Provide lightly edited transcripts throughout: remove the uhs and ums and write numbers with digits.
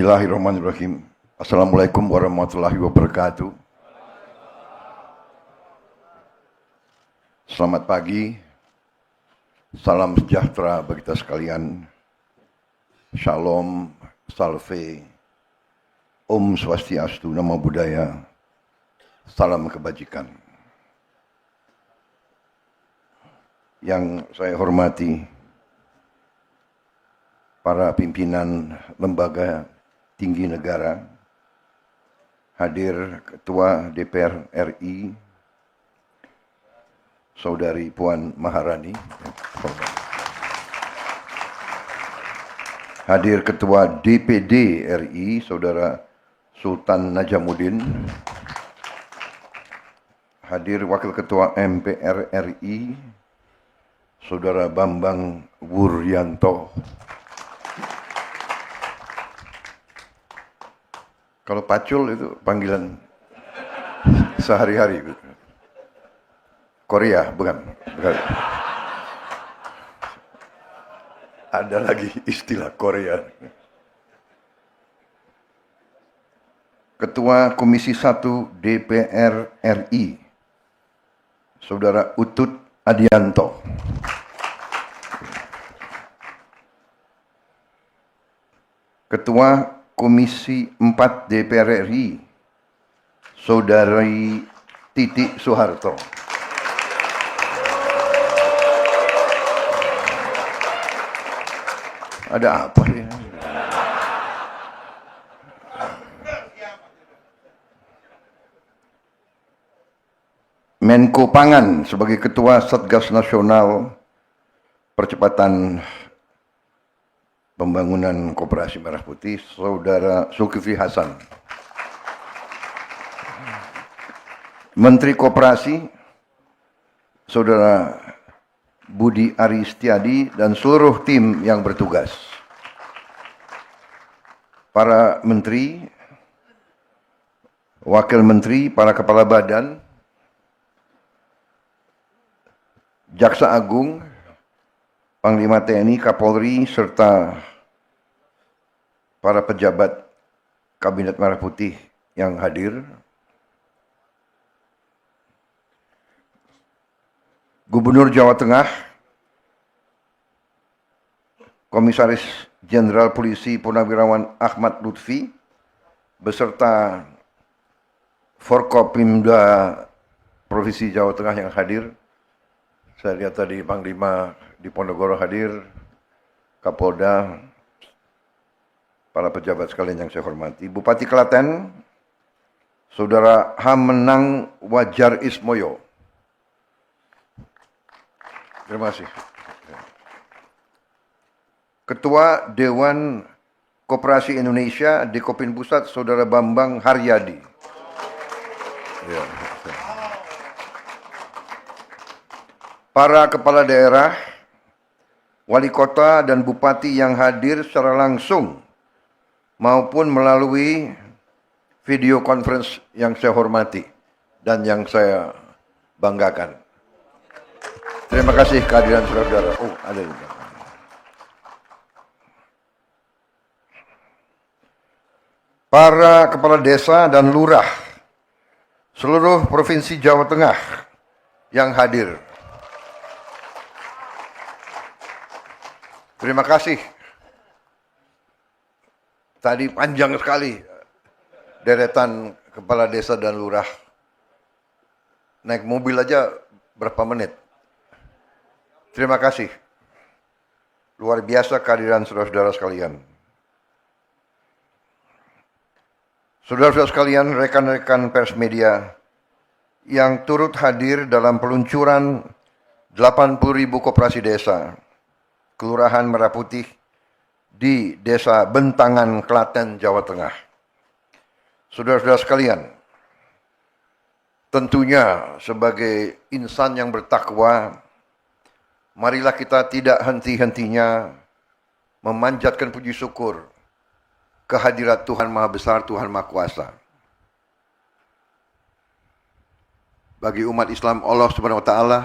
Bismillahirrahmanirrahim. Assalamualaikum warahmatullahi wabarakatuh. Selamat pagi. Salam sejahtera bagi kita sekalian. Shalom, salve, Om Swastiastu, Namo Buddhaya. Salam kebajikan. Yang saya hormati para pimpinan lembaga tinggi negara, hadir Ketua DPR RI, Saudari Puan Maharani, hadir Ketua DPD RI, Saudara Sultan Najamuddin, hadir Wakil Ketua MPR RI, Saudara Bambang Wuryanto. Kalau pacul itu panggilan sehari-hari. Korea, bukan. Ada lagi istilah Korea. Ketua Komisi 1 DPR RI, Saudara Utut Adianto. Ketua Komisi 4 DPR RI, Saudari Titi Soeharto. Ada apa ya? Menko Pangan sebagai Ketua Satgas Nasional Percepatan Pembangunan Koperasi Merah Putih, Saudara Zulkifli Hasan. Menteri Koperasi, Saudara Budi Ari Setiadi dan seluruh tim yang bertugas. Para menteri, wakil menteri, para kepala badan, Jaksa Agung, Panglima TNI, Kapolri, serta para pejabat Kabinet Merah Putih yang hadir. Gubernur Jawa Tengah, Komisaris Jenderal Polisi Purnawirawan Ahmad Lutfi, beserta Forkopimda Provinsi Jawa Tengah yang hadir. Saya lihat tadi Panglima di Ponorogo hadir, Kapolda, para pejabat sekalian yang saya hormati. Bupati Klaten, Saudara Hamenang Wajar Ismoyo. Terima kasih. Ketua Dewan Koperasi Indonesia Dekopin Pusat, Saudara Bambang Haryadi. Ya. Para kepala daerah, wali kota dan bupati yang hadir secara langsung maupun melalui video conference yang saya hormati dan yang saya banggakan. Terima kasih kehadiran saudara-saudara. Oh, ada juga. Para kepala desa dan lurah seluruh Provinsi Jawa Tengah yang hadir. Terima kasih. Tadi panjang sekali deretan kepala desa dan lurah. Naik mobil aja berapa menit. Terima kasih. Luar biasa kehadiran saudara-saudara sekalian. Saudara-saudara sekalian, rekan-rekan pers media yang turut hadir dalam peluncuran 80.000 koperasi desa Kelurahan Merah Putih di Desa Bentangan, Klaten, Jawa Tengah. Saudara-saudara sekalian, tentunya sebagai insan yang bertakwa, marilah kita tidak henti-hentinya memanjatkan puji syukur kehadirat Tuhan Maha Besar, Tuhan Maha Kuasa. Bagi umat Islam, Allah Subhanahu wa Ta'ala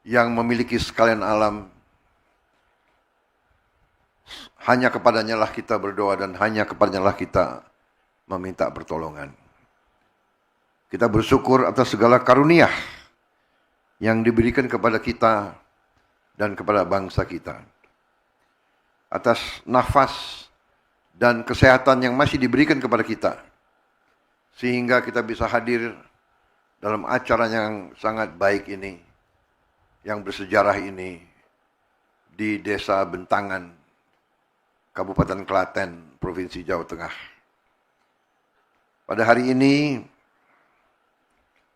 yang memiliki sekalian alam hanya kepadanya lah kita berdoa dan hanya kepadanya lah kita meminta pertolongan. Kita bersyukur atas segala karunia yang diberikan kepada kita dan kepada bangsa kita. Atas nafas dan kesehatan yang masih diberikan kepada kita. Sehingga kita bisa hadir dalam acara yang sangat baik ini, yang bersejarah ini, di Desa Bentangan, Kabupaten Klaten, Provinsi Jawa Tengah. Pada hari ini,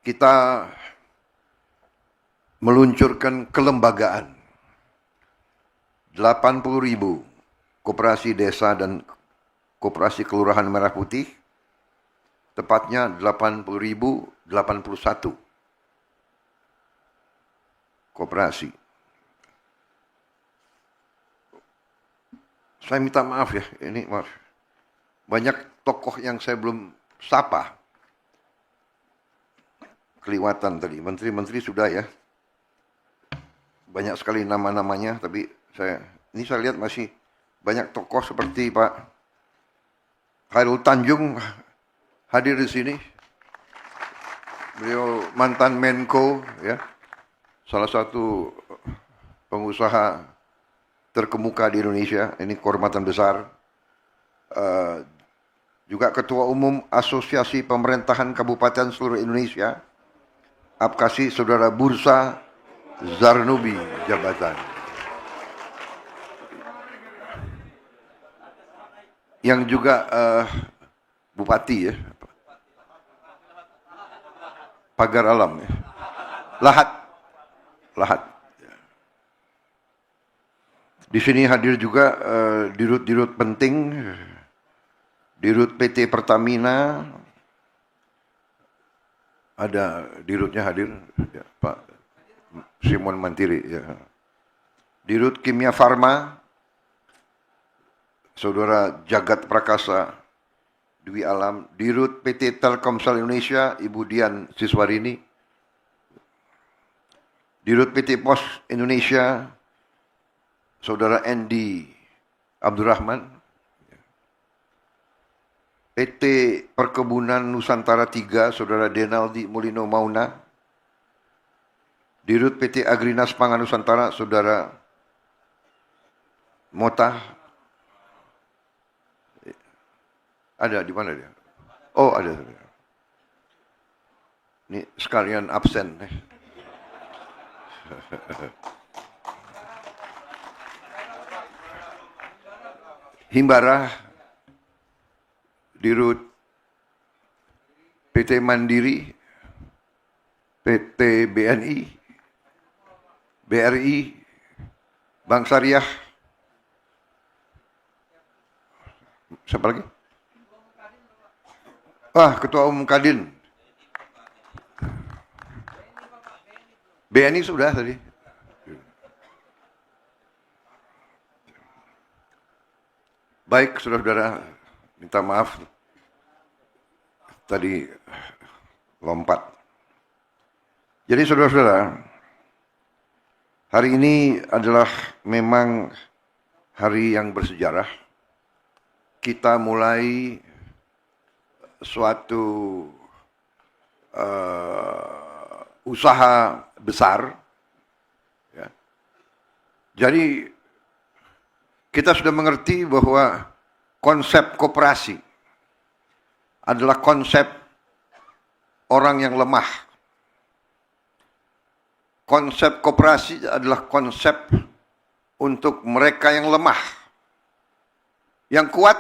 kita meluncurkan kelembagaan 80.000 koperasi desa dan koperasi kelurahan Merah Putih, tepatnya 80.081 koperasi. Saya minta maaf ya, ini maaf. Banyak tokoh yang saya belum sapa. Keliwatan tadi, menteri-menteri sudah ya. Banyak sekali nama-namanya, tapi saya lihat masih banyak tokoh seperti Pak Khairul Tanjung hadir di sini. Beliau mantan Menko, ya, salah satu pengusaha terkemuka di Indonesia. Ini kehormatan besar. Juga Ketua Umum Asosiasi Pemerintahan Kabupaten seluruh Indonesia, Apkasi Saudara Bursa Zarnubi Jabatan. Yang juga Bupati ya, Pagar Alam ya. Lahat. Di sini hadir juga dirut-dirut penting, dirut PT Pertamina, ada dirutnya hadir, ya, Pak Simon Mantiri, ya. Dirut Kimia Farma, Saudara Jagat Prakasa Dwi Alam, Dirut PT Telkomsel Indonesia, Ibu Dian Siswarini, Dirut PT Pos Indonesia, Saudara Endi Abdurrahman, PT Perkebunan Nusantara 3, Saudara Denaldi Mulino Mauna, Dirut PT Agrinas Pangan Nusantara, Saudara Mota. Ada di mana dia? Oh, ada. Ini sekalian absen. Himbara, Dirut PT Mandiri, PT BNI, BRI, Bank Syariah, siapa lagi? Ketua Umum Kadin. BNI sudah tadi. Baik, saudara-saudara, minta maaf tadi lompat. Jadi saudara-saudara, hari ini adalah memang hari yang bersejarah. Kita mulai suatu usaha besar. Ya. Jadi kita sudah mengerti bahwa konsep koperasi adalah konsep orang yang lemah. Konsep koperasi adalah konsep untuk mereka yang lemah. Yang kuat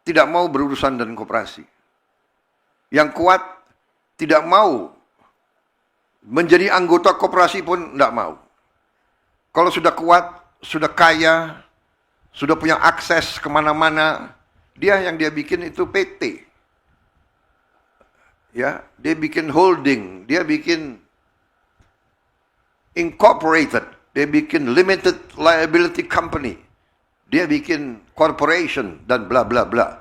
tidak mau berurusan dengan koperasi. Yang kuat tidak mau menjadi anggota koperasi pun tidak mau. Kalau sudah kuat, sudah kaya, sudah punya akses kemana-mana, dia bikin itu PT. Ya, dia bikin holding, dia bikin incorporated, dia bikin limited liability company, dia bikin corporation dan bla bla bla.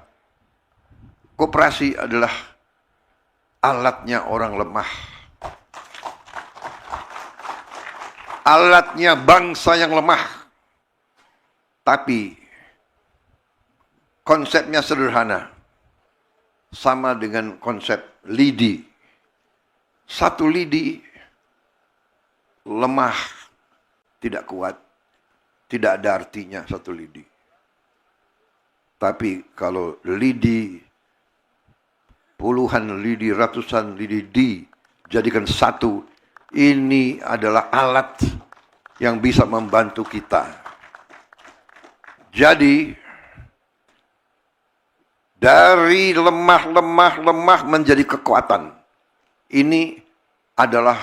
Koperasi adalah alatnya orang lemah. Alatnya bangsa yang lemah. Tapi konsepnya sederhana. Sama dengan konsep lidi. Satu lidi lemah, tidak kuat, tidak ada artinya satu lidi. Tapi kalau lidi, puluhan lidi, ratusan lidi dijadikan satu, ini adalah alat yang bisa membantu kita. Jadi, dari lemah menjadi kekuatan. Ini adalah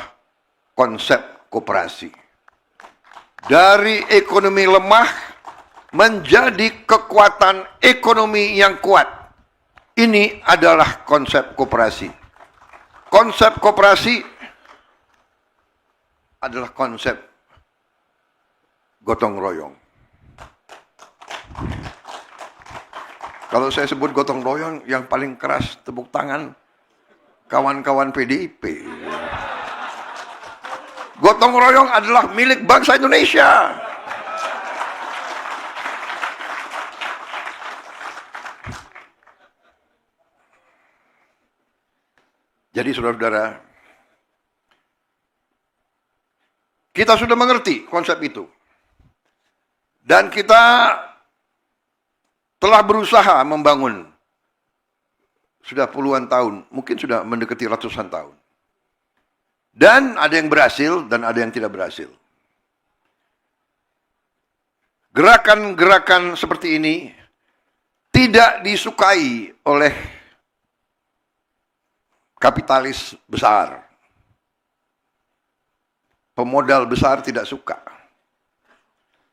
konsep koperasi. Dari ekonomi lemah menjadi kekuatan ekonomi yang kuat. Ini adalah konsep koperasi. Konsep koperasi adalah konsep gotong royong. Kalau saya sebut gotong royong, yang paling keras tepuk tangan kawan-kawan PDIP. Gotong royong adalah milik bangsa Indonesia. Jadi saudara-saudara, kita sudah mengerti konsep itu. Dan kita telah berusaha membangun sudah puluhan tahun, mungkin sudah mendekati ratusan tahun. Dan ada yang berhasil dan ada yang tidak berhasil. Gerakan-gerakan seperti ini tidak disukai oleh kapitalis besar. Pemodal besar tidak suka.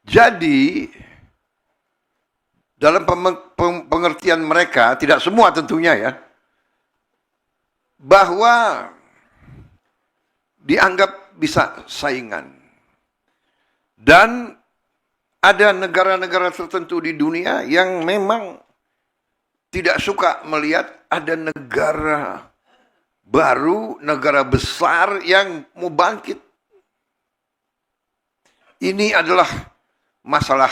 Jadi, dalam pengertian mereka, tidak semua tentunya ya, bahwa dianggap bisa saingan. Dan ada negara-negara tertentu di dunia yang memang tidak suka melihat ada negara baru, negara besar yang mau bangkit. Ini adalah masalah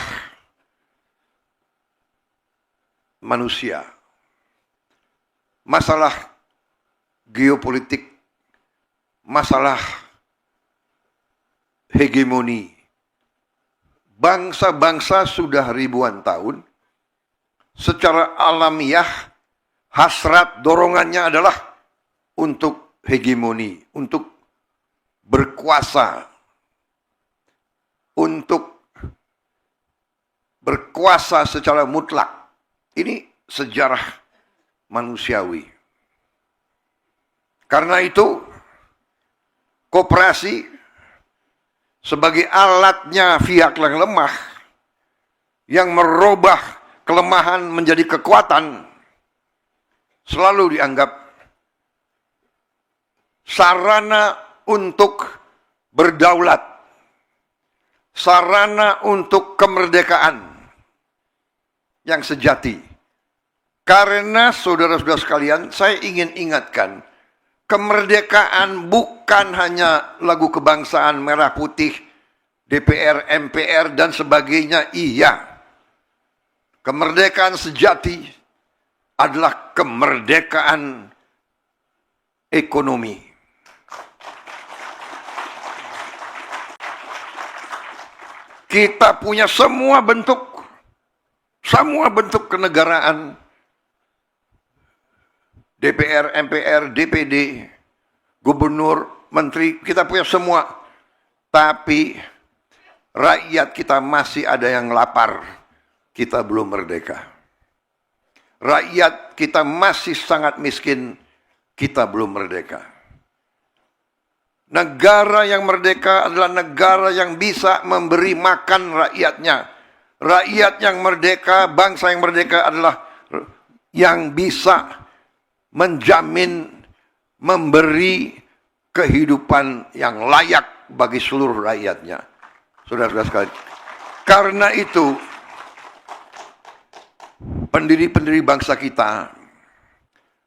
manusia. Masalah geopolitik, masalah hegemoni. Bangsa-bangsa sudah ribuan tahun, secara alamiah, hasrat dorongannya adalah untuk hegemoni, untuk berkuasa, untuk berkuasa secara mutlak. Ini sejarah manusiawi. Karena itu, koperasi sebagai alatnya pihak yang lemah, yang merubah kelemahan menjadi kekuatan, selalu dianggap sarana untuk berdaulat, sarana untuk kemerdekaan yang sejati. Karena saudara-saudara sekalian, saya ingin ingatkan, kemerdekaan bukan hanya lagu kebangsaan merah putih, DPR, MPR, dan sebagainya. Iya, kemerdekaan sejati adalah kemerdekaan ekonomi. Kita punya semua bentuk kenegaraan, DPR, MPR, DPD, gubernur, menteri, kita punya semua. Tapi rakyat kita masih ada yang lapar, kita belum merdeka. Rakyat kita masih sangat miskin, kita belum merdeka. Negara yang merdeka adalah negara yang bisa memberi makan rakyatnya. Rakyat yang merdeka, bangsa yang merdeka adalah yang bisa menjamin, memberi kehidupan yang layak bagi seluruh rakyatnya. Saudara-saudara sekalian, karena itu pendiri-pendiri bangsa kita,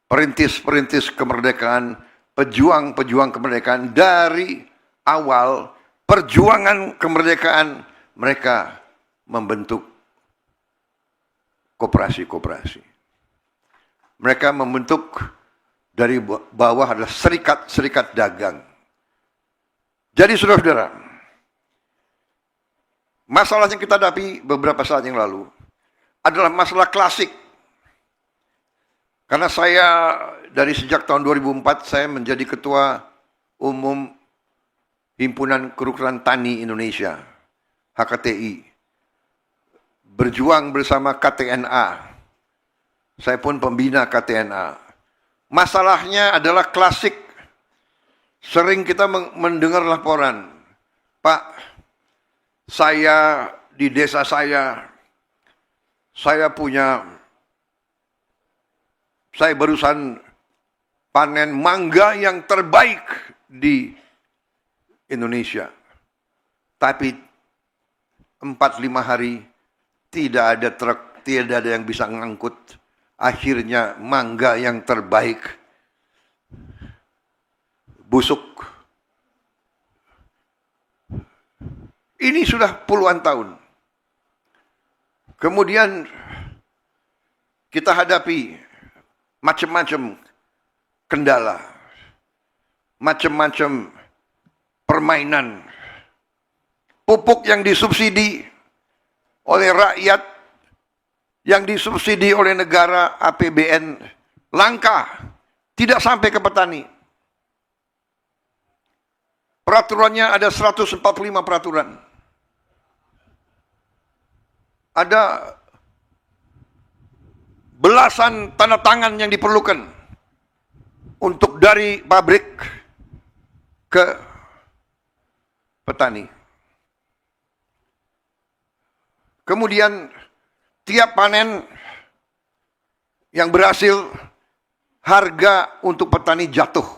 perintis-perintis kemerdekaan, pejuang-pejuang kemerdekaan, dari awal perjuangan kemerdekaan mereka membentuk koperasi-koperasi. Mereka membentuk dari bawah adalah serikat-serikat dagang. Jadi saudara-saudara, masalah yang kita hadapi beberapa saat yang lalu adalah masalah klasik. Karena saya dari sejak tahun 2004 saya menjadi ketua umum Himpunan Kerukunan Tani Indonesia, HKTI. Berjuang bersama KTNA. Saya pun pembina KTNA. Masalahnya adalah klasik. Sering kita mendengar laporan, Pak, saya di desa saya barusan panen mangga yang terbaik di Indonesia. Tapi 4-5 hari tidak ada truk, tidak ada yang bisa ngangkut. Akhirnya mangga yang terbaik busuk. Ini sudah puluhan tahun. Kemudian kita hadapi macam-macam kendala, macam-macam permainan. Pupuk yang disubsidi oleh rakyat, yang disubsidi oleh negara APBN, langka, tidak sampai ke petani. Peraturannya ada 145 peraturan. Ada belasan tanda tangan yang diperlukan untuk dari pabrik ke petani. Kemudian tiap panen yang berhasil, harga untuk petani jatuh.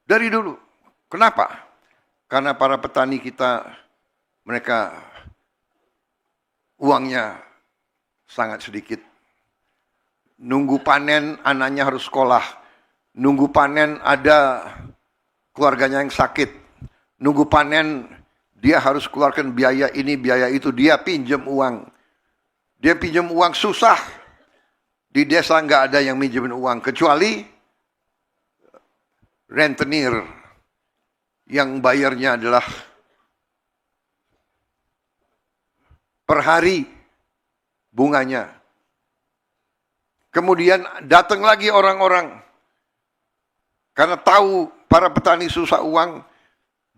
Dari dulu. Kenapa? Karena para petani kita, mereka uangnya sangat sedikit. Nunggu panen, anaknya harus sekolah. Nunggu panen, ada keluarganya yang sakit. Nunggu panen, dia harus keluarkan biaya ini, biaya itu. Dia pinjam uang. Dia pinjam uang susah. Di desa nggak ada yang minjemin uang. Kecuali rentenir. Yang bayarnya adalah per hari bunganya. Kemudian datang lagi orang-orang. Karena tahu para petani susah uang.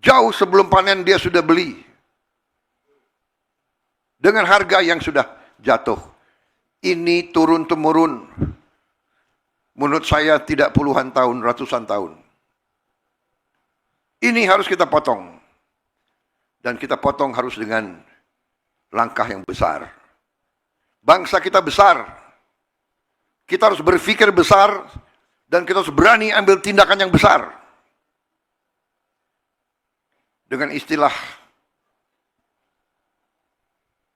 Jauh sebelum panen dia sudah beli. Dengan harga yang sudah jatuh. Ini turun-temurun. Menurut saya tidak puluhan tahun, ratusan tahun. Ini harus kita potong. Dan kita potong harus dengan langkah yang besar. Bangsa kita besar. Kita harus berpikir besar. Dan kita harus berani ambil tindakan yang besar. Dengan istilah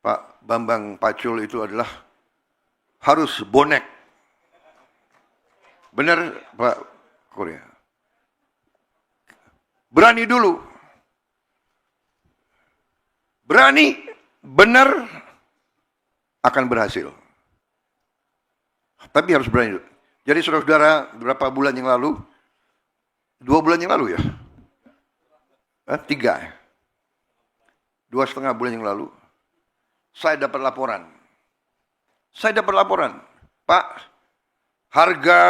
Pak Bambang Pacul itu adalah harus bonek. Benar Pak Korea? Berani dulu. Berani, benar, akan berhasil. Tapi harus berani dulu. Jadi saudara-saudara, beberapa bulan yang lalu, 2 bulan yang lalu ya? 3. 2,5 bulan yang lalu, saya dapat laporan. Pak, harga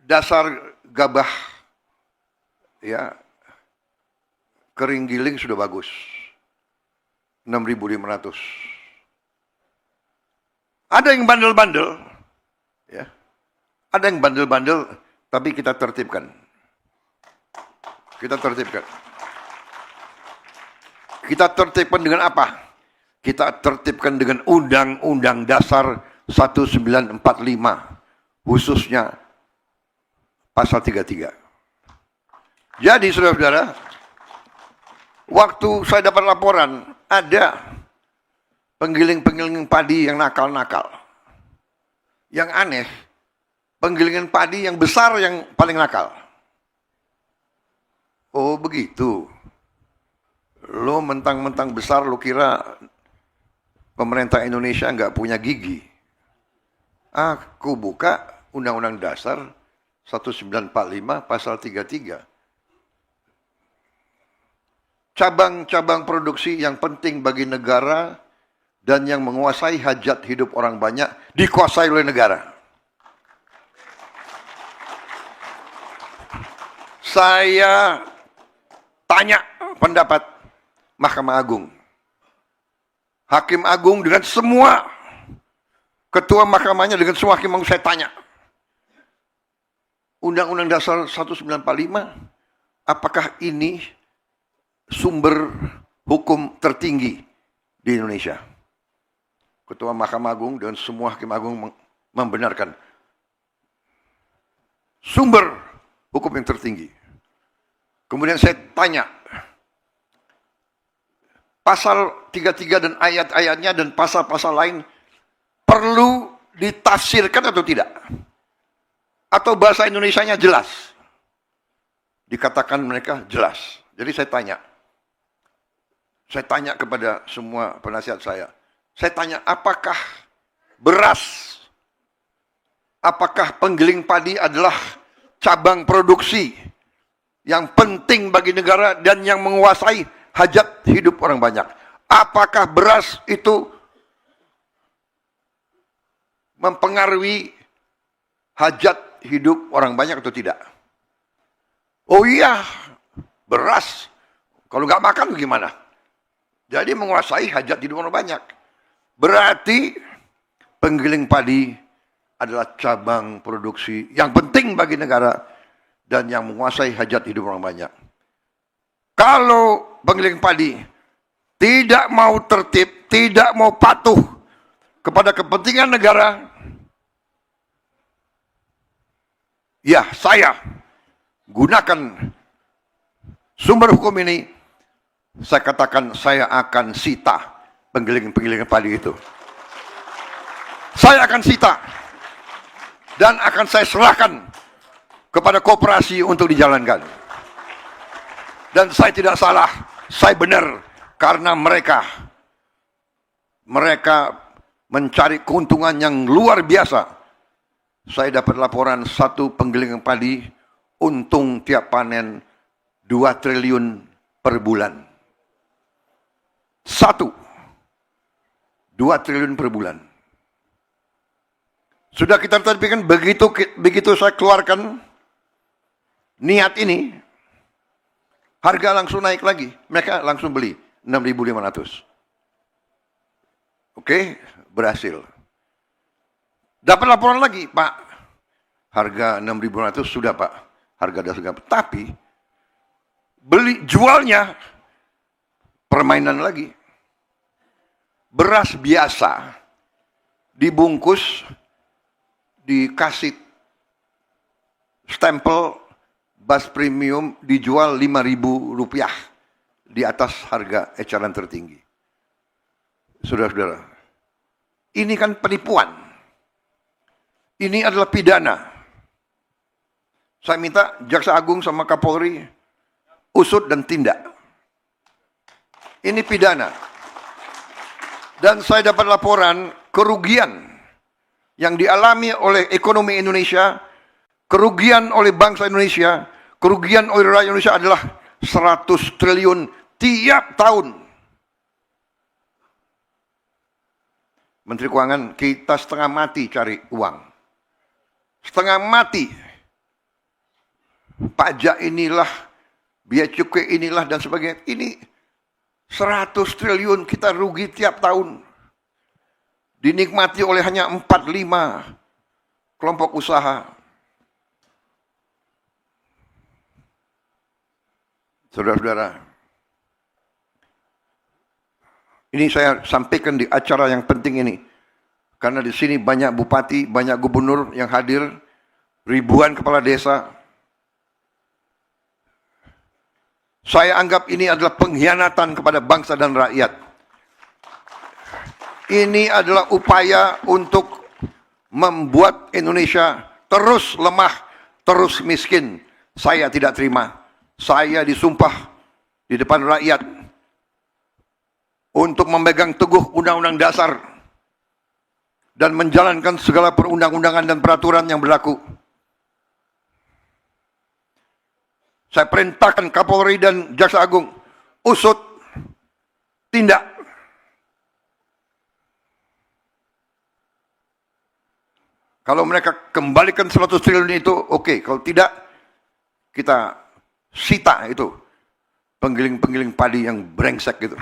dasar gabah ya kering giling sudah bagus. 6.500. Ada yang bandel-bandel ya. Ada yang bandel-bandel tapi kita tertibkan. Kita tertibkan dengan apa? Kita tertibkan dengan Undang-Undang Dasar 1945, khususnya pasal 33. Jadi saudara-saudara, waktu saya dapat laporan, ada penggiling-penggiling padi yang nakal-nakal. Yang aneh, penggilingan padi yang besar yang paling nakal. Oh begitu. Lo mentang-mentang besar lo kira pemerintah Indonesia nggak punya gigi. Aku buka Undang-Undang Dasar 1945 pasal 33. Cabang-cabang produksi yang penting bagi negara dan yang menguasai hajat hidup orang banyak dikuasai oleh negara. Saya tanya pendapat Mahkamah Agung. Hakim Agung dengan semua ketua mahkamahnya, dengan semua hakim agung saya tanya. Undang-Undang Dasar 1945, apakah ini sumber hukum tertinggi di Indonesia? Ketua Mahkamah Agung dan semua hakim agung membenarkan sumber hukum yang tertinggi. Kemudian saya tanya, pasal 33 dan ayat-ayatnya dan pasal-pasal lain perlu ditafsirkan atau tidak? Atau bahasa Indonesianya jelas? Dikatakan mereka jelas. Jadi saya tanya kepada semua penasihat saya tanya, apakah beras, apakah penggiling padi adalah cabang produksi yang penting bagi negara dan yang menguasai hajat hidup orang banyak? Apakah beras itu mempengaruhi hajat hidup orang banyak atau tidak? Oh iya, beras. Kalau nggak makan gimana? Jadi menguasai hajat hidup orang banyak. Berarti penggiling padi adalah cabang produksi yang penting bagi negara dan yang menguasai hajat hidup orang banyak. Kalau penggiling padi tidak mau tertib, tidak mau patuh kepada kepentingan negara, ya saya gunakan sumber hukum ini, saya katakan saya akan sita penggiling-penggiling padi itu. Saya akan sita dan akan saya serahkan kepada koperasi untuk dijalankan. Dan saya tidak salah, saya benar, karena mereka mencari keuntungan yang luar biasa. Saya dapat laporan satu penggiling padi untung tiap panen 2 triliun per bulan. 2 triliun per bulan. Sudah kita terpikirkan, begitu saya keluarkan niat ini, harga langsung naik lagi. Mereka langsung beli 6.500. Oke, berhasil. Dapat laporan lagi, Pak. Harga 6.500 sudah, Pak. Harga dasar. Tapi jualnya permainan lagi. Beras biasa dibungkus, dikasih stempel Bas Premium, dijual Rp5.000 di atas harga eceran tertinggi. Saudara-saudara, ini kan penipuan. Ini adalah pidana. Saya minta Jaksa Agung sama Kapolri usut dan tindak. Ini pidana. Dan saya dapat laporan kerugian yang dialami oleh ekonomi Indonesia, kerugian oleh bangsa Indonesia, kerugian oleh rakyat Indonesia adalah 100 triliun tiap tahun. Menteri Keuangan, kita setengah mati cari uang. Setengah mati. Pajak inilah, biaya cukai inilah dan sebagainya. Ini 100 triliun kita rugi tiap tahun. Dinikmati oleh hanya 4-5 kelompok usaha. Saudara-saudara, ini saya sampaikan di acara yang penting ini. Karena di sini banyak bupati, banyak gubernur yang hadir, ribuan kepala desa. Saya anggap ini adalah pengkhianatan kepada bangsa dan rakyat. Ini adalah upaya untuk membuat Indonesia terus lemah, terus miskin. Saya tidak terima. Saya disumpah di depan rakyat untuk memegang teguh Undang-Undang Dasar dan menjalankan segala perundang-undangan dan peraturan yang berlaku. Saya perintahkan Kapolri dan Jaksa Agung usut, tindak. Kalau mereka kembalikan 100 triliun itu, oke. Kalau tidak, kita sita itu penggiling-penggiling padi yang brengsek gitu.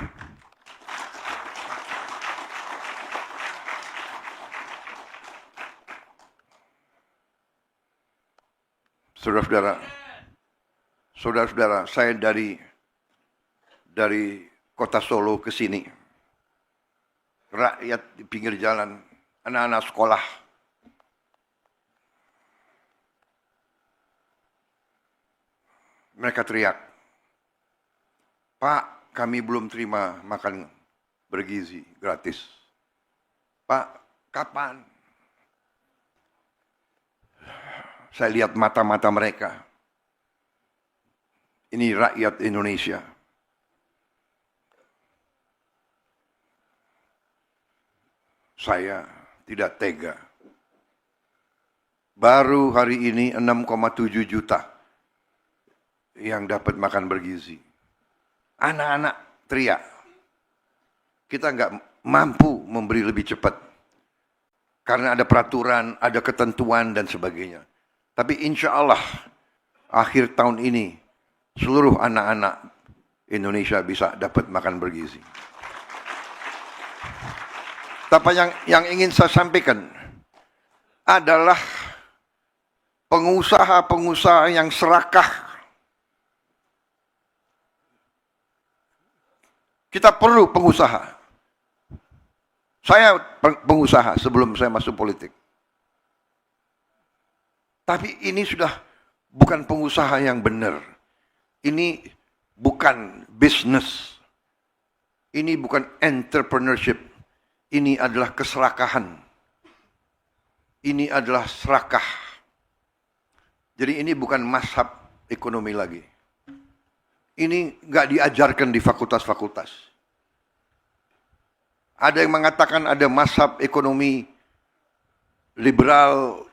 Saudara-saudara, saya dari kota Solo ke sini, rakyat di pinggir jalan, anak-anak sekolah, mereka teriak, "Pak, kami belum terima makan bergizi gratis. Pak, kapan?" Saya lihat mata-mata mereka. Ini rakyat Indonesia. Saya tidak tega. Baru hari ini 6,7 juta yang dapat makan bergizi. Anak-anak teriak. Kita nggak mampu memberi lebih cepat. Karena ada peraturan, ada ketentuan, dan sebagainya. Tapi insya Allah, akhir tahun ini, seluruh anak-anak Indonesia bisa dapat makan bergizi. Tapi yang ingin saya sampaikan adalah pengusaha-pengusaha yang serakah. Kita perlu pengusaha. Saya pengusaha sebelum saya masuk politik. Tapi ini sudah bukan pengusaha yang benar. Ini bukan bisnis. Ini bukan entrepreneurship. Ini adalah keserakahan. Ini adalah serakah. Jadi ini bukan mazhab ekonomi lagi. Ini nggak diajarkan di fakultas-fakultas. Ada yang mengatakan ada mazhab ekonomi liberal,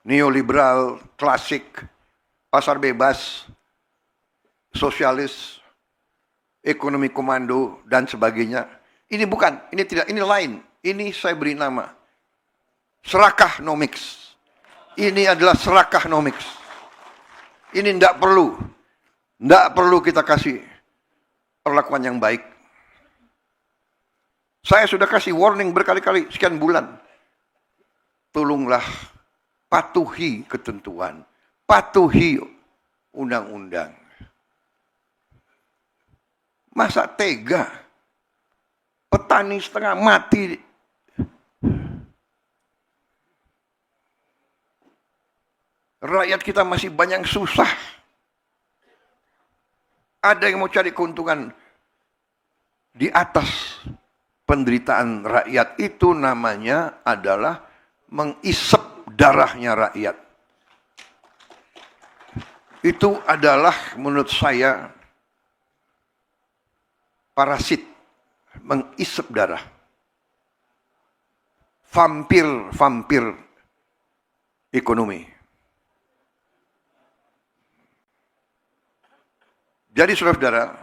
neoliberal, klasik, pasar bebas, sosialis, ekonomi komando, dan sebagainya. Ini bukan, ini tidak, ini lain. Ini saya beri nama serakahnomics. Ini adalah serakahnomics. Ini tidak perlu kita kasih perlakuan yang baik. Saya sudah kasih warning berkali-kali, sekian bulan. Tolonglah patuhi ketentuan, patuhi undang-undang. Masa tega? Petani setengah mati. Rakyat kita masih banyak susah. Ada yang mau cari keuntungan di atas penderitaan rakyat. Itu namanya adalah mengisep darahnya rakyat. Itu adalah menurut saya parasit, mengisep darah. Vampir ekonomi. Jadi saudara-saudara,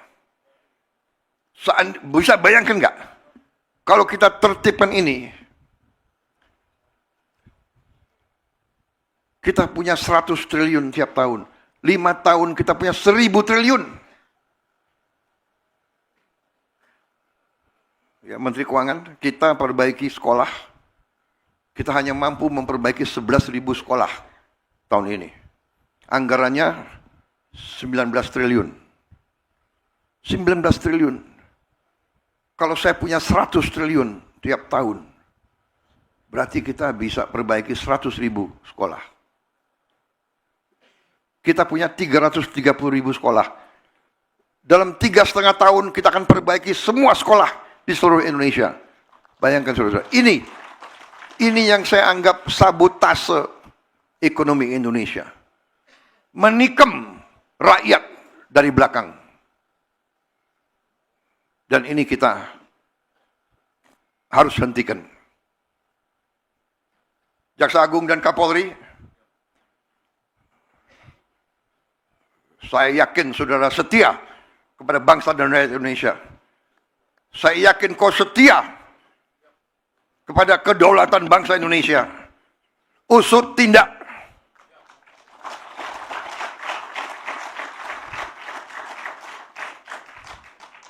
bisa bayangkan nggak? Kalau kita tertibkan ini, kita punya 100 triliun tiap tahun. 5 tahun kita punya 1000 triliun. Ya, Menteri Keuangan, kita perbaiki sekolah. Kita hanya mampu memperbaiki 11.000 sekolah tahun ini. Anggarannya 19 triliun. 19 triliun. Kalau saya punya 100 triliun tiap tahun, berarti kita bisa perbaiki 100.000 sekolah. Kita punya 330.000 sekolah. Dalam 3,5 tahun kita akan perbaiki semua sekolah di seluruh Indonesia. Bayangkan saudara-saudara. Ini yang saya anggap sabotase ekonomi Indonesia. Menikam rakyat dari belakang. Dan ini kita harus hentikan. Jaksa Agung dan Kapolri, saya yakin saudara setia kepada bangsa dan rakyat Indonesia. Saya yakin kau setia kepada kedaulatan bangsa Indonesia. Usut tindak.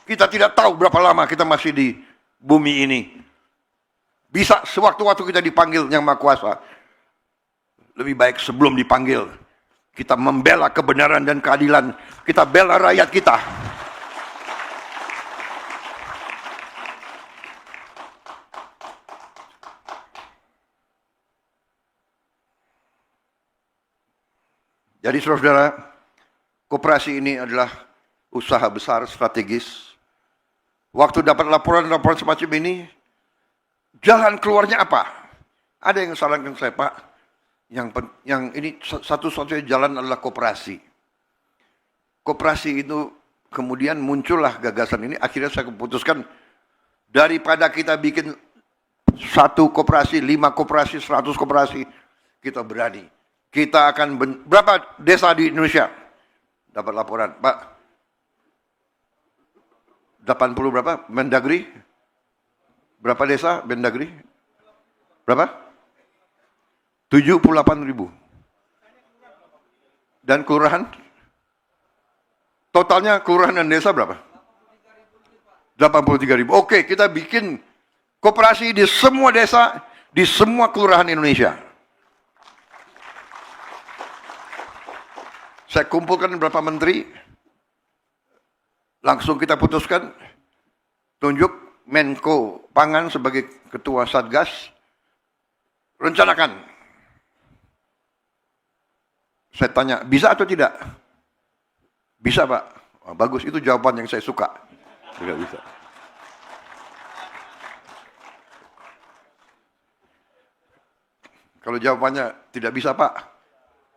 Kita tidak tahu berapa lama kita masih di bumi ini. Bisa sewaktu-waktu kita dipanggil Yang Maha Kuasa. Lebih baik sebelum dipanggil, kita membela kebenaran dan keadilan. Kita bela rakyat kita. Jadi saudara-saudara, koperasi ini adalah usaha besar strategis. Waktu dapat laporan-laporan semacam ini, jalan keluarnya apa? Ada yang sarankan saya, Pak, yang ini satu-satunya jalan adalah koperasi. Koperasi itu kemudian muncullah gagasan ini, akhirnya saya keputuskan daripada kita bikin 1 koperasi, 5 koperasi, 100 koperasi, kita berani. Kita akan, berapa desa di Indonesia? Dapat laporan, Pak, 80 berapa? Mendagri? Berapa desa Mendagri? Berapa? 78.000. Dan kelurahan? Totalnya kelurahan dan desa berapa? 83.000. Oke, kita bikin koperasi di semua desa, di semua kelurahan Indonesia. Saya kumpulkan beberapa menteri, langsung kita putuskan, tunjuk Menko Pangan sebagai ketua Satgas, rencanakan. Saya tanya, bisa atau tidak? Bisa, Pak. Oh, bagus, itu jawaban yang saya suka. Tidak bisa. Kalau jawabannya tidak bisa, Pak,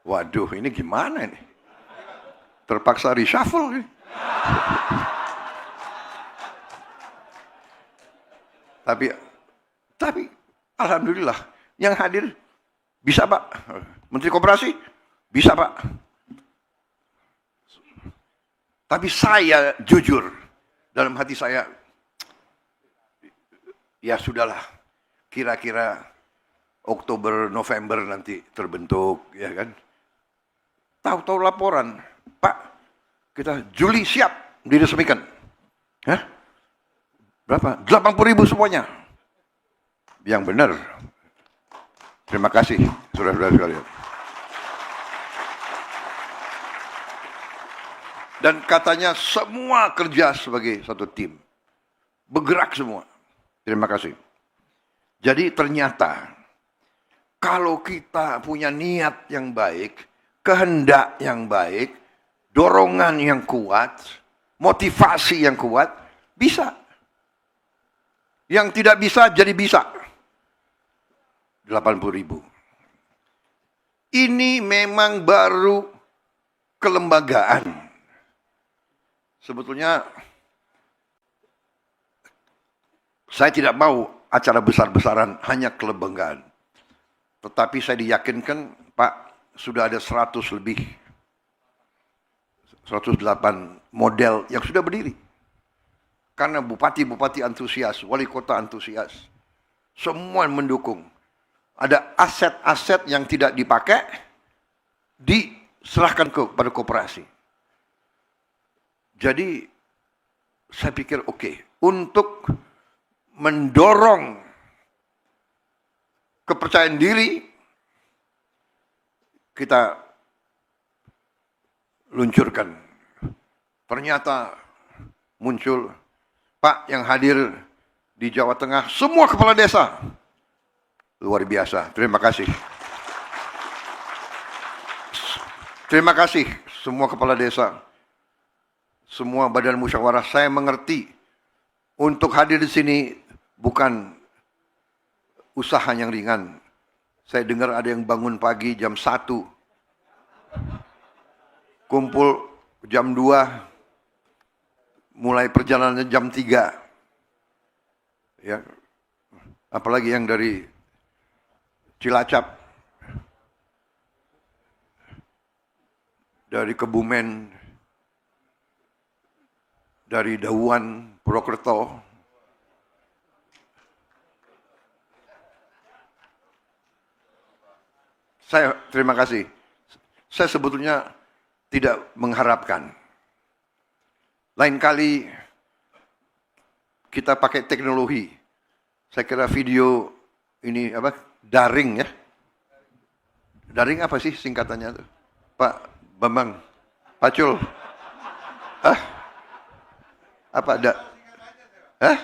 waduh, ini gimana ini? Terpaksa reshuffle. Tapi alhamdulillah yang hadir bisa, Pak. Menteri Koperasi bisa, Pak. Tapi saya jujur dalam hati saya, ya sudahlah, kira-kira Oktober November nanti terbentuk, ya kan? Tahu-tahu laporan, Pak, kita Juli siap diresmikan. Hah? Berapa? 80.000 semuanya. Yang benar. Terima kasih, saudara-saudara sekalian. Dan katanya semua kerja sebagai satu tim. Bergerak semua. Terima kasih. Jadi ternyata, kalau kita punya niat yang baik, kehendak yang baik, dorongan yang kuat, motivasi yang kuat, bisa. Yang tidak bisa jadi bisa. 80.000. Ini memang baru kelembagaan. Sebetulnya saya tidak mau acara besar-besaran, hanya kelembagaan. Tetapi saya diyakinkan, Pak, sudah ada 100 lebih. 108 model yang sudah berdiri. Karena bupati-bupati antusias, wali kota antusias. Semua mendukung. Ada aset-aset yang tidak dipakai, diserahkan kepada koperasi. Jadi, saya pikir oke, untuk mendorong kepercayaan diri, kita luncurkan. Ternyata muncul, Pak yang hadir di Jawa Tengah, semua kepala desa. Luar biasa, terima kasih. Terima kasih semua kepala desa, semua badan musyawarah. Saya mengerti untuk hadir di sini bukan usaha yang ringan. Saya dengar ada yang bangun pagi jam 1, kumpul jam 2, mulai perjalanannya jam 3. Ya. Apalagi yang dari Cilacap, dari Kebumen, dari Dauan, Purwokerto. Saya terima kasih. Saya sebetulnya tidak mengharapkan. Lain kali kita pakai teknologi. Saya kira video ini apa? Daring ya. Daring apa sih singkatannya tuh? Pak Bambang, Pacul. Hah? Apa ada? Hah?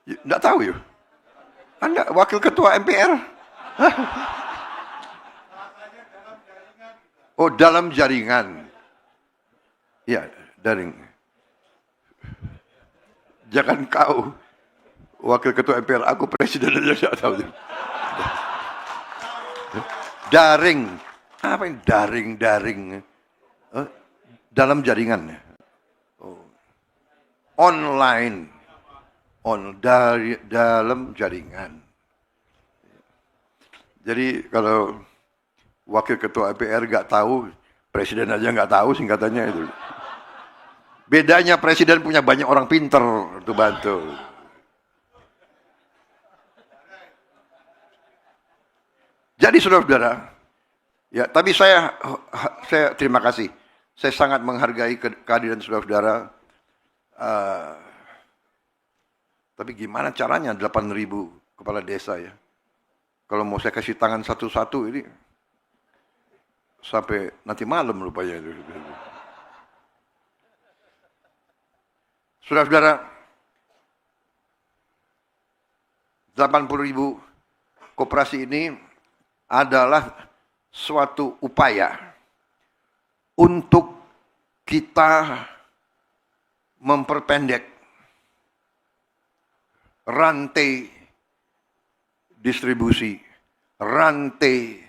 Nggak tahu ya? Anda wakil ketua MPR? Hah? Oh, dalam jaringan. Ya, daring. Jangan kau wakil ketua MPR, aku presiden aja nggak tahu. Daring. Apa yang daring? Dalam jaringan. Oh. Online. Dalam jaringan. Jadi kalau wakil ketua MPR nggak tahu, presiden aja nggak tahu singkatannya itu. Bedanya presiden punya banyak orang pinter untuk bantu. Jadi saudara-saudara, ya tapi saya terima kasih. Saya sangat menghargai kehadiran saudara-saudara. Tapi gimana caranya 8.000 kepala desa ya? Kalau mau saya kasih tangan satu-satu ini sampai nanti malam rupanya. Saudara-saudara, 80.000 koperasi ini adalah suatu upaya untuk kita memperpendek rantai distribusi, rantai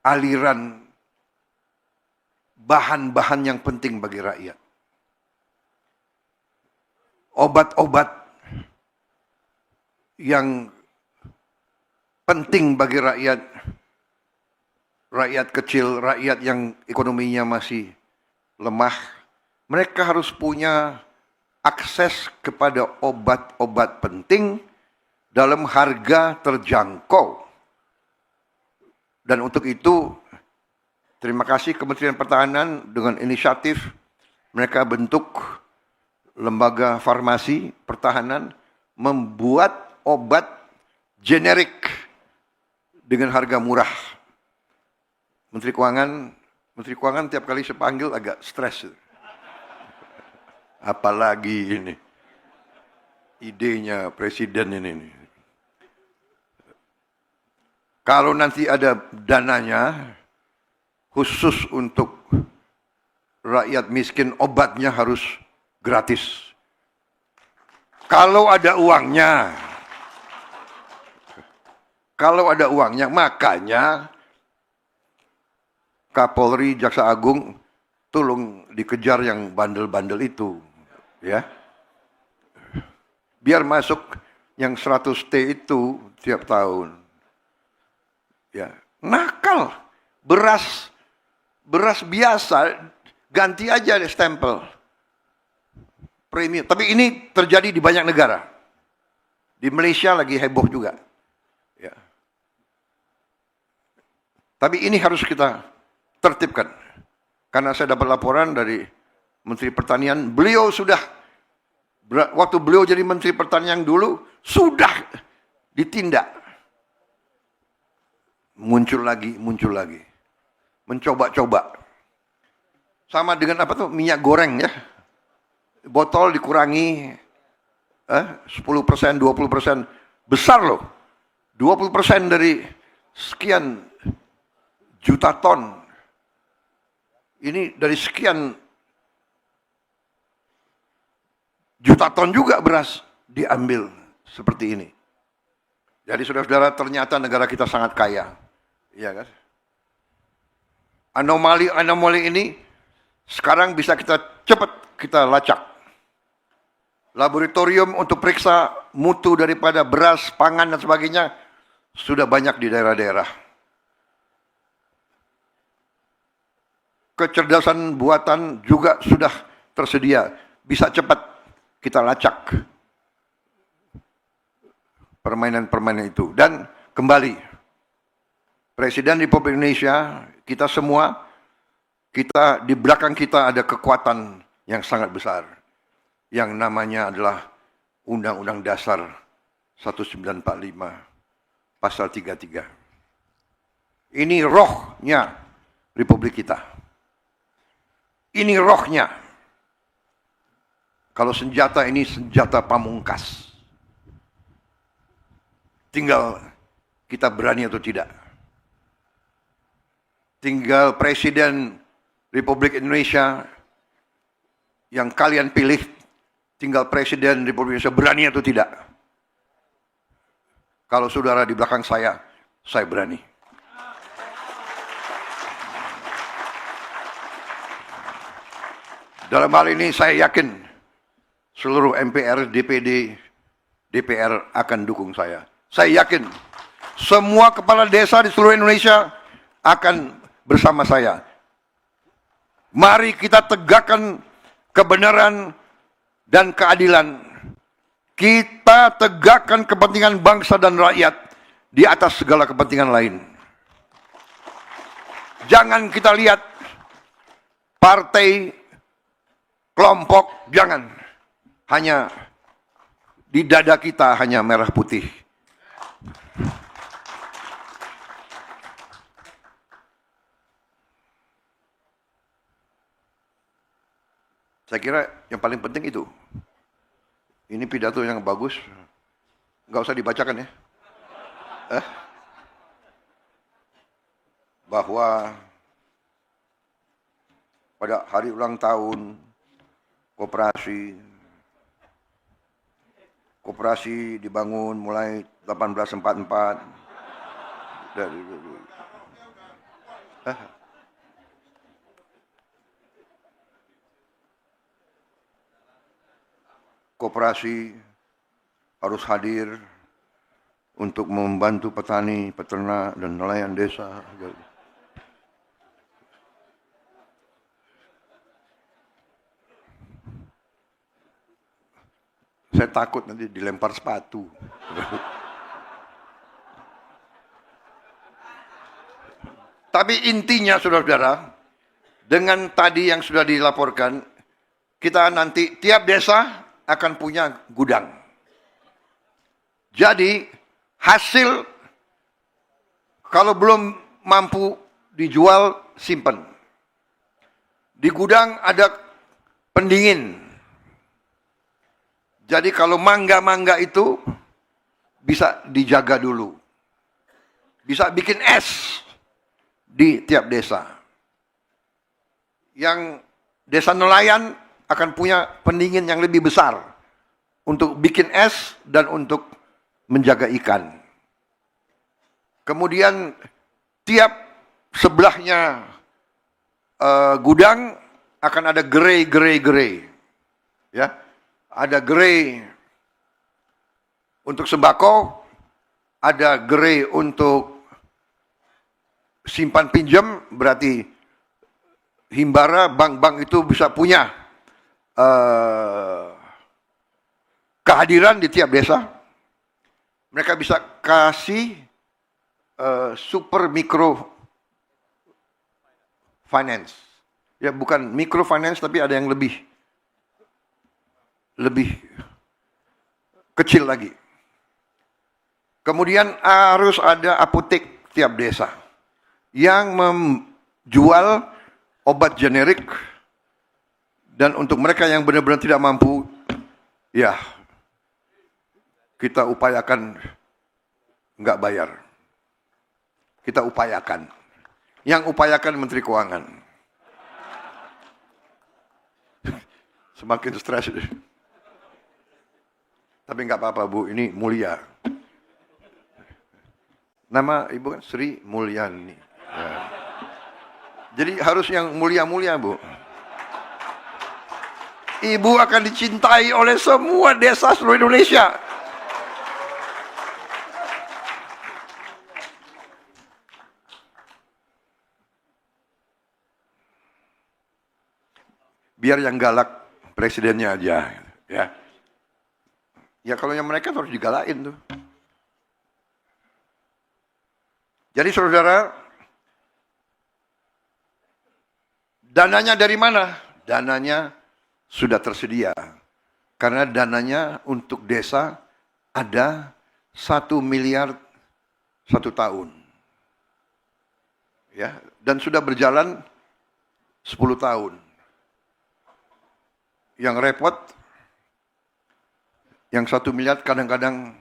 aliran bahan-bahan yang penting bagi rakyat. Obat-obat yang penting bagi rakyat, rakyat kecil, rakyat yang ekonominya masih lemah, mereka harus punya akses kepada obat-obat penting dalam harga terjangkau. Dan untuk itu, terima kasih Kementerian Pertahanan dengan inisiatif mereka bentuk lembaga farmasi pertahanan membuat obat generik dengan harga murah. Menteri Keuangan tiap kali saya panggil agak stres. Apalagi ini idenya presiden ini. Kalau nanti ada dananya khusus untuk rakyat miskin, obatnya harus gratis. Kalau ada uangnya, makanya Kapolri, Jaksa Agung, tolong dikejar yang bandel-bandel itu, ya. Biar masuk yang 100 T itu tiap tahun. Ya, nakal. Beras biasa ganti aja deh stempel. Premium. Tapi ini terjadi di banyak negara. Di Malaysia lagi heboh juga. Ya. Tapi ini harus kita tertibkan. Karena saya dapat laporan dari Menteri Pertanian, beliau sudah, waktu beliau jadi Menteri Pertanian dulu, sudah ditindak. Muncul lagi. Mencoba-coba. Sama dengan apa tuh, minyak goreng ya. Botol dikurangi 10%, 20%. Besar loh. 20% dari sekian juta ton. Ini dari sekian juta ton juga beras diambil seperti ini. Jadi saudara-saudara, ternyata negara kita sangat kaya. Iya kan? Anomali ini sekarang bisa kita lacak. Laboratorium untuk periksa mutu daripada beras, pangan dan sebagainya sudah banyak di daerah-daerah. Kecerdasan buatan juga sudah tersedia, bisa cepat kita lacak permainan-permainan itu. Dan kembali, Presiden Republik Indonesia, kita semua, di belakang kita ada kekuatan yang sangat besar, yang namanya adalah Undang-Undang Dasar 1945 Pasal 33. Ini rohnya Republik kita. Ini rohnya. Kalau senjata ini senjata pamungkas. Tinggal kita berani atau tidak. Tinggal Presiden Republik Indonesia yang kalian pilih, tinggal Presiden Republik Indonesia berani atau tidak. Kalau saudara di belakang saya berani. Dalam hal ini saya yakin seluruh MPR, DPD, DPR akan dukung saya. Saya yakin semua kepala desa di seluruh Indonesia akan bersama saya. Mari kita tegakkan kebenaran dan keadilan. Kita tegakkan kepentingan bangsa dan rakyat di atas segala kepentingan lain. Jangan kita lihat partai, kelompok, jangan. Hanya di dada kita hanya merah putih. Saya kira yang paling penting itu. Ini pidato yang bagus. Nggak usah dibacakan ya. Bahwa pada hari ulang tahun koperasi dibangun mulai 1844. Koperasi harus hadir untuk membantu petani, peternak, dan nelayan desa. Saya takut nanti dilempar sepatu. Tapi intinya, saudara-saudara, dengan tadi yang sudah dilaporkan, kita nanti tiap desa akan punya gudang. Jadi hasil kalau belum mampu dijual, simpan. Di gudang ada pendingin. Jadi kalau mangga-mangga itu bisa dijaga dulu. Bisa bikin es di tiap desa. Yang desa nelayan akan punya pendingin yang lebih besar untuk bikin es dan untuk menjaga ikan. Kemudian tiap sebelahnya gudang akan ada gerai. Ya, ada gerai untuk sembako, ada gerai untuk simpan pinjam, berarti himbara, bank-bank itu bisa punya kehadiran di tiap desa. Mereka bisa kasih super mikro finance. Ya, bukan microfinance tapi ada yang lebih kecil lagi. Kemudian harus ada apotek tiap desa yang menjual obat generik. Dan untuk mereka yang benar-benar tidak mampu, ya kita upayakan nggak bayar. Kita upayakan. Yang upayakan Menteri Keuangan. Semakin stres. Tapi nggak apa-apa Bu, ini mulia. Nama Ibu kan Sri Mulyani. Ya. Jadi harus yang mulia-mulia, Bu. Ibu akan dicintai oleh semua desa seluruh Indonesia. Biar yang galak presidennya aja, ya. Ya kalau yang mereka harus digalakin tuh. Jadi saudara, dananya dari mana? Dananya sudah tersedia. Karena dananya untuk desa ada 1 miliar 1 tahun. Ya, dan sudah berjalan 10 tahun. Yang repot, yang 1 miliar kadang-kadang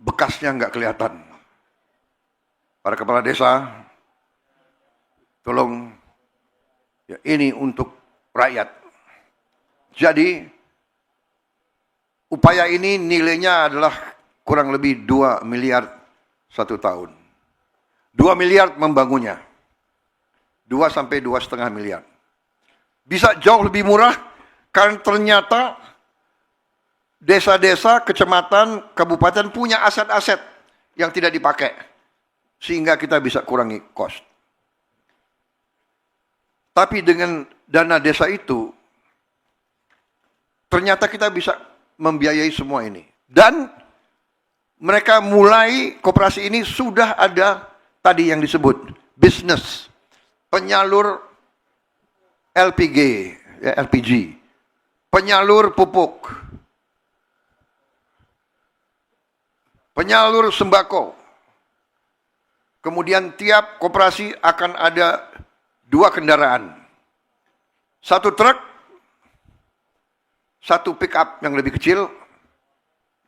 bekasnya nggak kelihatan. Para kepala desa, tolong, ya, ini untuk rakyat. Jadi, upaya ini nilainya adalah kurang lebih 2 miliar 1 tahun. 2 miliar membangunnya. 2 sampai 2,5 miliar. Bisa jauh lebih murah karena ternyata desa-desa, kecamatan, kabupaten punya aset-aset yang tidak dipakai. Sehingga kita bisa kurangi cost. Tapi dengan dana desa itu, ternyata kita bisa membiayai semua ini. Dan mereka mulai, koperasi ini sudah ada tadi yang disebut, bisnis, penyalur LPG, penyalur pupuk, penyalur sembako. Kemudian tiap koperasi akan ada 2 kendaraan. 1 truk, 1 pick up yang lebih kecil.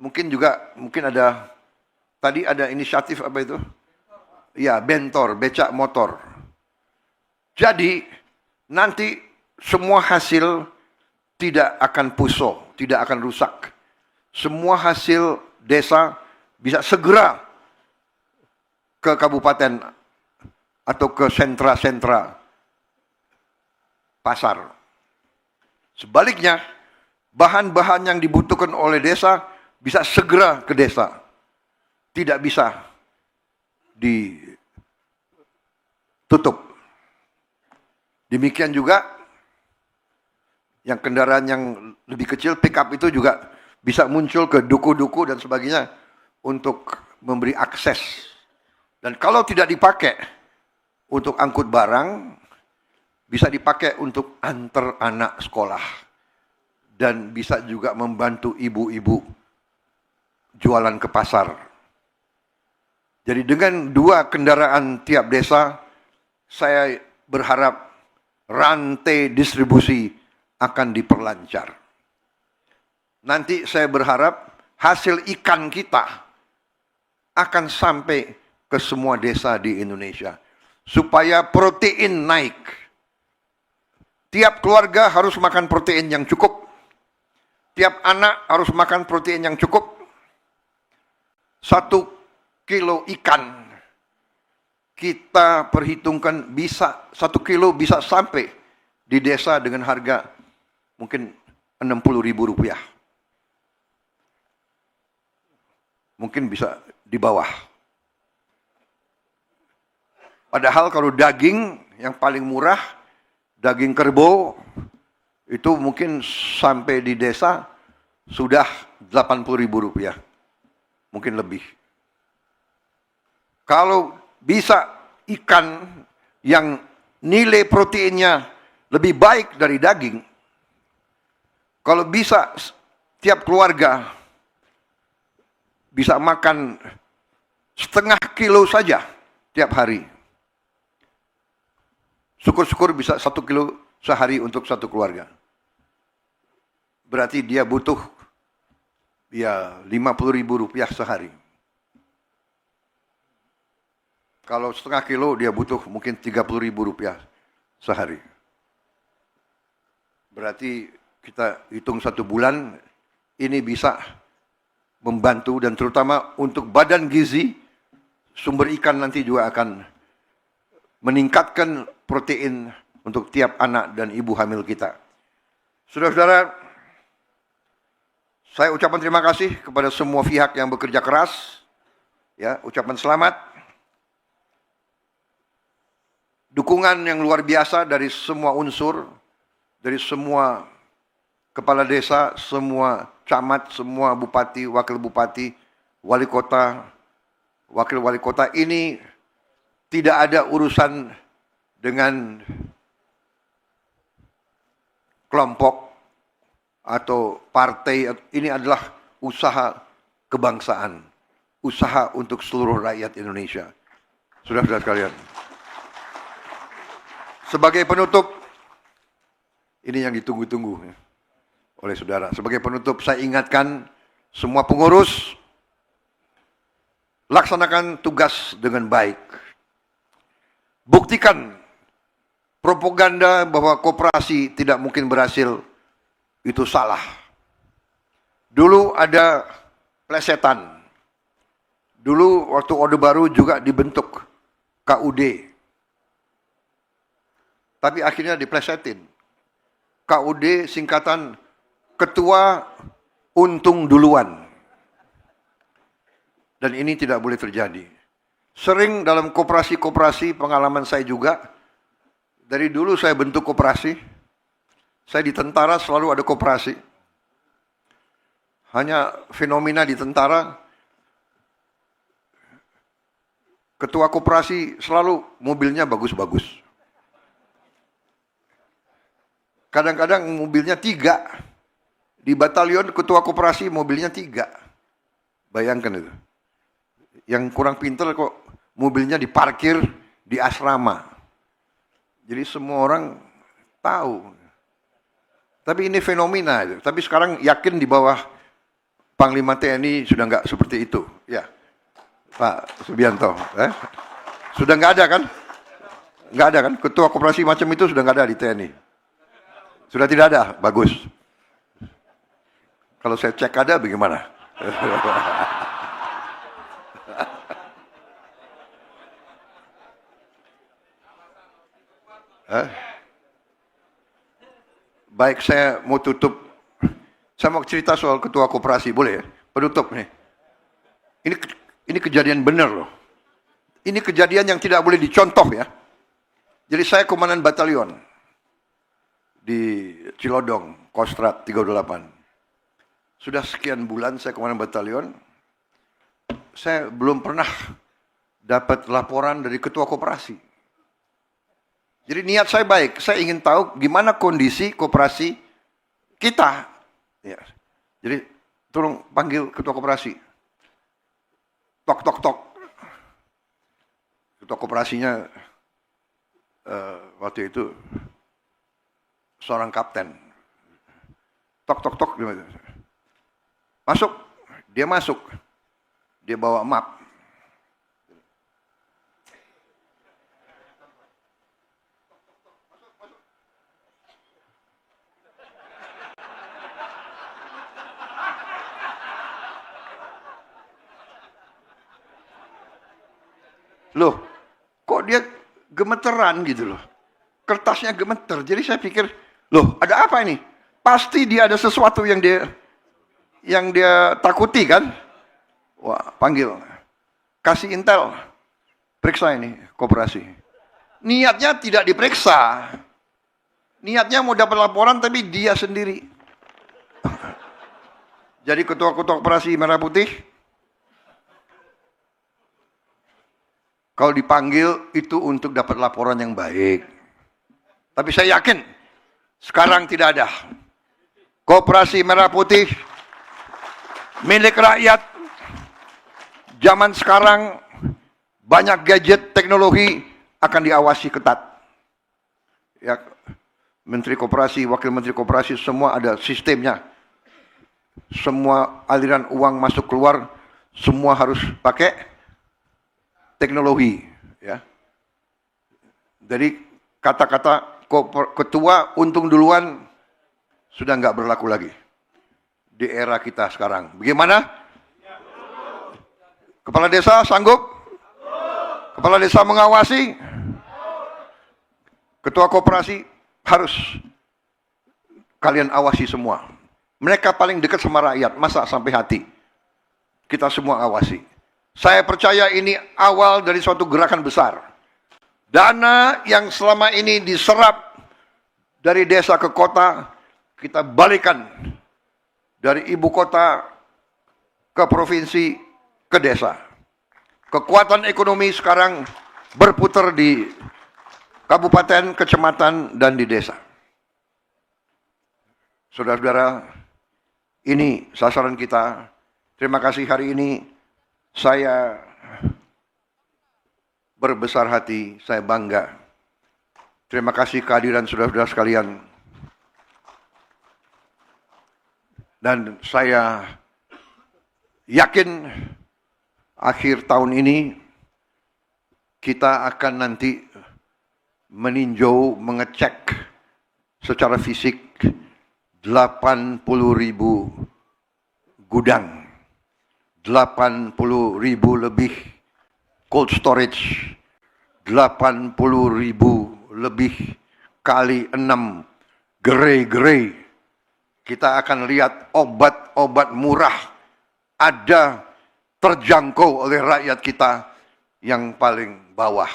Mungkin ada, tadi ada inisiatif apa itu? Ya, bentor, becak motor. Jadi, nanti semua hasil tidak akan puso, tidak akan rusak. Semua hasil desa bisa segera ke kabupaten atau ke sentra-sentra pasar. Sebaliknya, bahan-bahan yang dibutuhkan oleh desa bisa segera ke desa. Tidak bisa ditutup. Demikian juga yang kendaraan yang lebih kecil, pick up itu juga bisa muncul ke duku-duku dan sebagainya untuk memberi akses. Dan kalau tidak dipakai untuk angkut barang, bisa dipakai untuk antar anak sekolah. Dan bisa juga membantu ibu-ibu jualan ke pasar. Jadi dengan 2 kendaraan tiap desa, saya berharap rantai distribusi akan diperlancar. Nanti saya berharap hasil ikan kita akan sampai ke semua desa di Indonesia. Supaya protein naik. Tiap keluarga harus makan protein yang cukup. Tiap anak harus makan protein yang cukup. 1 kilo ikan kita perhitungkan bisa 1 kilo bisa sampai di desa dengan harga mungkin Rp60.000. Mungkin bisa di bawah. Padahal kalau daging yang paling murah, daging kerbau, itu mungkin sampai di desa sudah Rp80.000. Mungkin lebih. Kalau bisa ikan yang nilai proteinnya lebih baik dari daging, kalau bisa tiap keluarga bisa makan setengah kilo saja tiap hari. Syukur-syukur bisa 1 kilo sehari untuk 1 keluarga. Berarti dia butuh ya Rp50.000 sehari. Kalau setengah kilo dia butuh mungkin Rp30.000 sehari. Berarti kita hitung 1 bulan ini bisa membantu dan terutama untuk badan gizi sumber ikan nanti juga akan meningkatkan protein untuk tiap anak dan ibu hamil kita. Saudara-saudara, saya ucapkan terima kasih kepada semua pihak yang bekerja keras. Ya, ucapan selamat. Dukungan yang luar biasa dari semua unsur, dari semua kepala desa, semua camat, semua bupati, wakil bupati, wali kota, wakil wali kota. Ini tidak ada urusan dengan kelompok atau partai. Ini adalah usaha kebangsaan, usaha untuk seluruh rakyat Indonesia. Saudara-saudara sekalian, sebagai penutup, ini yang ditunggu-tunggu oleh saudara. Sebagai penutup, saya ingatkan semua pengurus, laksanakan tugas dengan baik. Buktikan propaganda bahwa koperasi tidak mungkin berhasil, itu salah. Dulu ada plesetan. Dulu waktu Orde Baru juga dibentuk KUD. Tapi akhirnya diplesetin. KUD singkatan Ketua Untung Duluan. Dan ini tidak boleh terjadi. Sering dalam koperasi-koperasi, pengalaman saya juga, dari dulu saya bentuk koperasi, saya di tentara selalu ada koperasi. Hanya fenomena di tentara, ketua koperasi selalu mobilnya bagus-bagus. Kadang-kadang mobilnya 3. Di batalion ketua koperasi mobilnya 3. Bayangkan itu. Yang kurang pintar kok mobilnya diparkir di asrama. Jadi semua orang tahu. Tapi ini fenomena. Tapi sekarang yakin di bawah Panglima TNI sudah nggak seperti itu. Ya, Pak Subianto. Sudah nggak ada kan? Nggak ada kan? Ketua koperasi macam itu sudah nggak ada di TNI. Sudah tidak ada. Bagus. Kalau saya cek ada bagaimana? Baik, saya mau tutup. Saya mau cerita soal ketua koperasi, boleh ya? Penutup nih. Ini kejadian benar loh. Ini kejadian yang tidak boleh dicontoh ya. Jadi saya komandan batalion di Cilodong, Kostrat 38. Sudah sekian bulan saya komandan batalion. Saya belum pernah dapat laporan dari ketua koperasi. Jadi niat saya baik, saya ingin tahu gimana kondisi koperasi kita. Ya. Jadi tolong panggil ketua koperasi. Tok tok tok. Ketua koperasinya waktu itu seorang kapten. Tok tok tok. Masuk, dia masuk. Dia bawa map. Loh, kok dia gemeteran gitu loh. Kertasnya gemeter. Jadi saya pikir, loh ada apa ini? Pasti dia ada sesuatu yang dia takuti kan? Wah, panggil. Kasih intel. Periksa ini, koperasi. Niatnya tidak diperiksa. Niatnya mau dapat laporan tapi dia sendiri. Jadi ketua-ketua koperasi Merah Putih, kalau dipanggil itu untuk dapat laporan yang baik. Tapi saya yakin sekarang tidak ada. Koperasi Merah Putih milik rakyat. Zaman sekarang banyak gadget teknologi akan diawasi ketat. Ya, Menteri Koperasi, Wakil Menteri Koperasi semua ada sistemnya. Semua aliran uang masuk keluar semua harus pakai teknologi, ya. Jadi kata-kata ketua untung duluan sudah nggak berlaku lagi di era kita sekarang. Bagaimana? Kepala desa sanggup? Kepala desa mengawasi? Ketua koperasi harus kalian awasi semua. Mereka paling dekat sama rakyat, masa sampai hati. Kita semua awasi. Saya percaya ini awal dari suatu gerakan besar. Dana yang selama ini diserap dari desa ke kota, kita balikan dari ibu kota ke provinsi ke desa. Kekuatan ekonomi sekarang berputar di kabupaten, kecamatan, dan di desa. Saudara-saudara, ini sasaran kita. Terima kasih hari ini saya berbesar hati, saya bangga. Terima kasih kehadiran saudara-saudara sekalian. Dan saya yakin akhir tahun ini kita akan nanti meninjau, mengecek secara fisik 80.000 gudang, 80.000 lebih cold storage, 80.000 lebih kali 6 gerai-gerai. Kita akan lihat obat-obat murah ada terjangkau oleh rakyat kita yang paling bawah.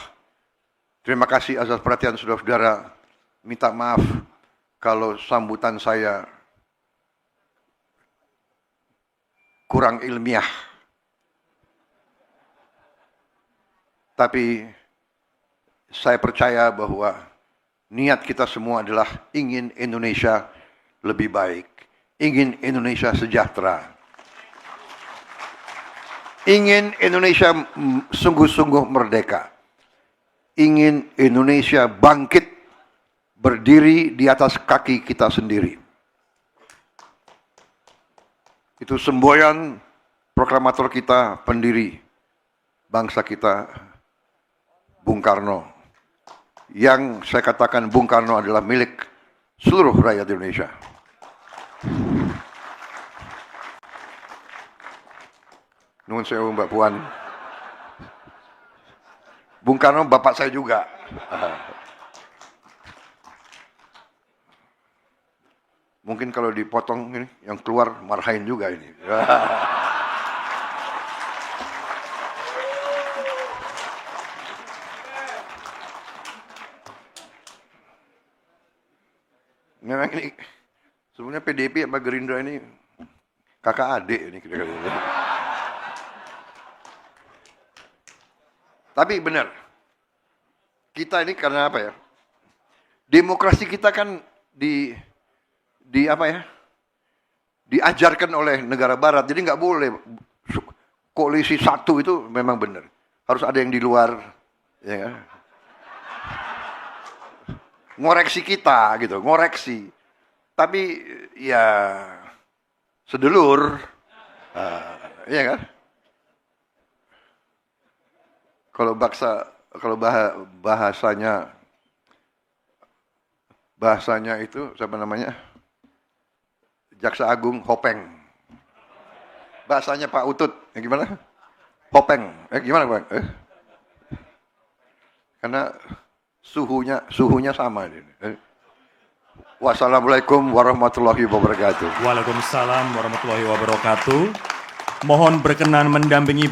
Terima kasih atas perhatian saudara-saudara. Minta maaf kalau sambutan saya kurang ilmiah. Tapi saya percaya bahwa niat kita semua adalah ingin Indonesia lebih baik. Ingin Indonesia sejahtera. Ingin Indonesia sungguh-sungguh merdeka. Ingin Indonesia bangkit, berdiri di atas kaki kita sendiri. Itu semboyan proklamator kita, pendiri bangsa kita, Bung Karno. Yang saya katakan Bung Karno adalah milik seluruh rakyat Indonesia. Nuhun sewu Mbak Puan. Bung Karno bapak saya juga. Mungkin kalau dipotong ini, yang keluar marahin juga ini. Memang ini sebenarnya PDIP sama Gerindra ini kakak adik ini kira-kira. Tapi benar, kita ini karena apa ya? Demokrasi kita kan diajarkan oleh negara barat, jadi nggak boleh koalisi satu itu memang benar. Harus ada yang di luar, ya kan? Ngoreksi kita gitu, ngoreksi. Tapi ya sedulur, ya kan? Kalau bahasanya itu siapa namanya? Jaksa Agung Hopeng. Bahasanya Pak Utut, gimana? Hopeng. Gimana, Bang? Karena suhunya sama. Wassalamualaikum warahmatullahi wabarakatuh. Waalaikumsalam warahmatullahi wabarakatuh. Mohon berkenan mendampingi